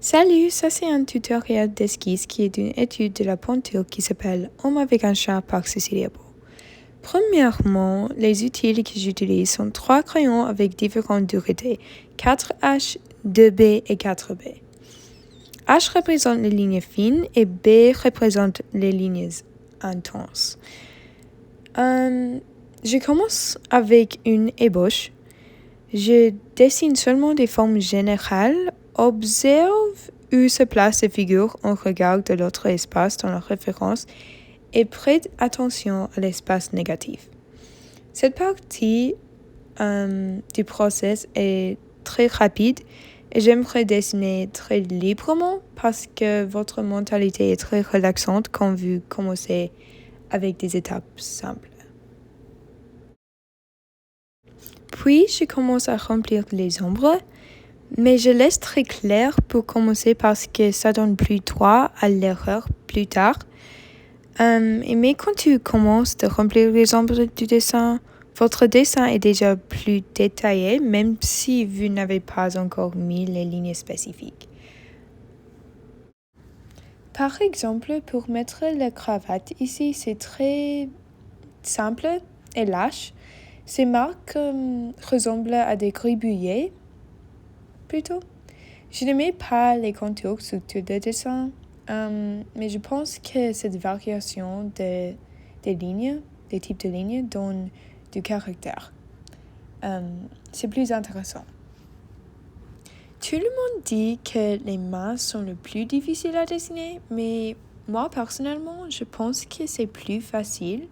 Salut, ça c'est un tutoriel d'esquisse qui est une étude de la peinture qui s'appelle Homme avec un chat par Cecilia Beau. Premièrement, les outils que j'utilise sont 3 crayons avec différentes duretés, 4H, 2B et 4B. H représente les lignes fines et B représente les lignes intenses. Je commence avec une ébauche. Je dessine seulement des formes générales, observe où se place la figure en regard de l'autre espace dans la référence et prête attention à l'espace négatif. Cette partie du process est très rapide et j'aimerais dessiner très librement parce que votre mentalité est très relaxante quand vous commencez avec des étapes simples. Puis, je commence à remplir les ombres, mais je laisse très clair pour commencer parce que ça donne plus droit à l'erreur plus tard. Mais quand tu commences de remplir les ombres du dessin, votre dessin est déjà plus détaillé, même si vous n'avez pas encore mis les lignes spécifiques. Par exemple, pour mettre la cravate ici, c'est très simple et lâche. Ces marques ressemblent à des gribouillets, plutôt. Je ne mets pas les contours sur tout le dessin, mais je pense que cette variation des lignes, des types de lignes, donne du caractère. C'est plus intéressant. Tout le monde dit que les mains sont le plus difficiles à dessiner, mais moi personnellement, je pense que c'est plus facile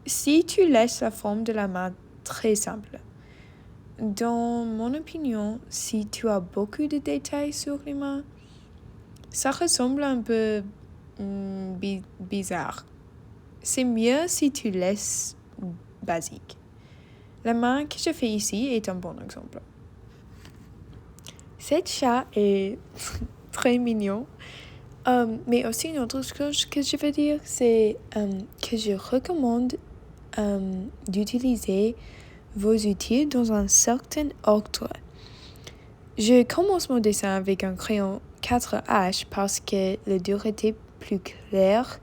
si tu laisses la forme de la main très simple. Dans mon opinion, si tu as beaucoup de détails sur les mains, ça ressemble un peu bizarre. C'est mieux si tu laisses basique. La main que je fais ici est un bon exemple. Cet chat est très mignon. Mais aussi une autre chose que je veux dire, c'est que je recommande d'utiliser vos outils dans un certain ordre. Je commence mon dessin avec un crayon 4H parce que la dureté plus claire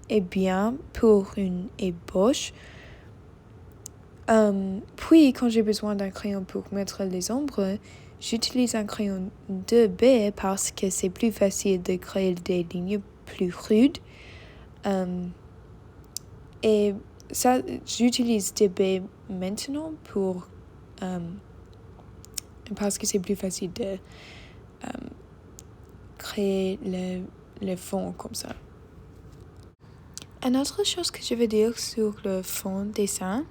est bien pour une ébauche. Puis, quand j'ai besoin d'un crayon pour mettre les ombres, j'utilise un crayon 2B parce que c'est plus facile de créer des lignes plus rudes. Et ça, j'utilise 2B maintenant parce que c'est plus facile de créer le fond comme ça. Une autre chose que je veux dire sur le fond dessin,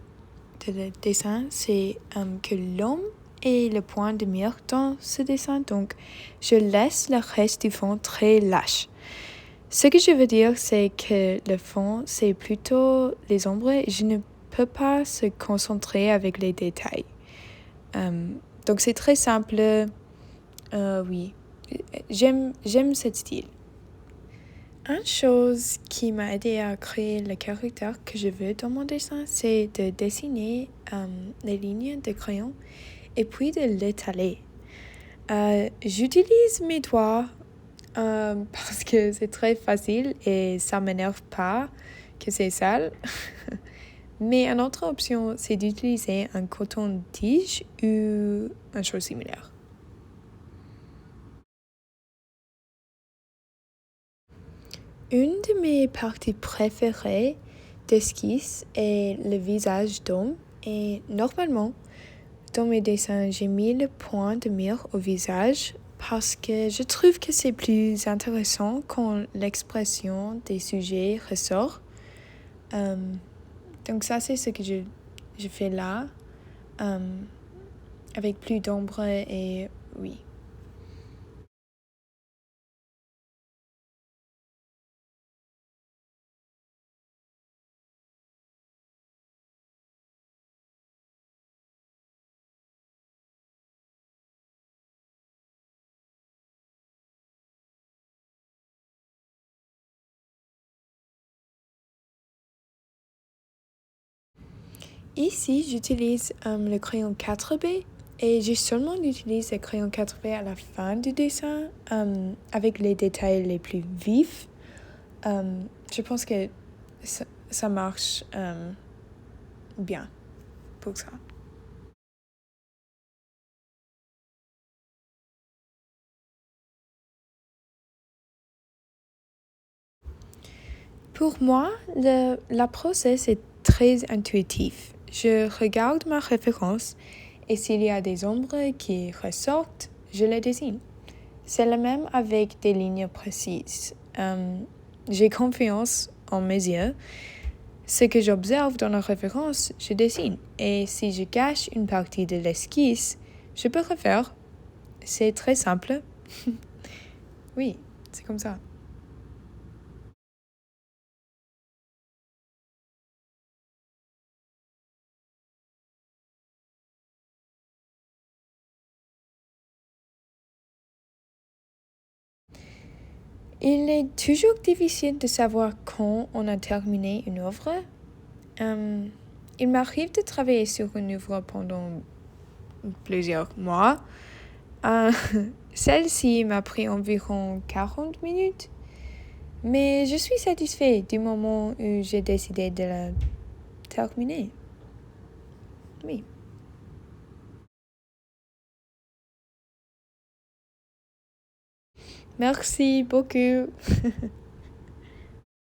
c'est que l'homme est le point de mire dans ce dessin, donc je laisse le reste du fond très lâche. Ce que je veux dire, c'est que le fond, c'est plutôt les ombres. Je ne peux pas se concentrer avec les détails. Donc c'est très simple. Oui, j'aime ce style. Une chose qui m'a aidé à créer le caractère que je veux dans mon dessin, c'est de dessiner les lignes de crayon et puis de l'étaler. J'utilise mes doigts parce que c'est très facile et ça m'énerve pas que c'est sale. Mais une autre option, c'est d'utiliser un coton-tige ou une chose similaire. Une de mes parties préférées d'esquisse est le visage d'homme et normalement, dans mes dessins, j'ai mis le point de mire au visage parce que je trouve que c'est plus intéressant quand l'expression des sujets ressort. Donc ça, c'est ce que je fais là, avec plus d'ombre et oui. Ici, j'utilise le crayon 4B Et j'ai seulement utilisé le crayon 4B à la fin du dessin, avec les détails les plus vifs. Je pense que ça marche bien pour ça. Pour moi, la process est très intuitif. Je regarde ma référence et s'il y a des ombres qui ressortent, je les dessine. C'est le même avec des lignes précises. J'ai confiance en mes yeux. Ce que j'observe dans la référence, je dessine. Et si je cache une partie de l'esquisse, je peux refaire. C'est très simple. Oui, c'est comme ça. Il est toujours difficile de savoir quand on a terminé une œuvre. Il m'arrive de travailler sur une œuvre pendant plusieurs mois. Celle-ci m'a pris environ 40 minutes, mais je suis satisfaite du moment où j'ai décidé de la terminer. Oui. Merci beaucoup.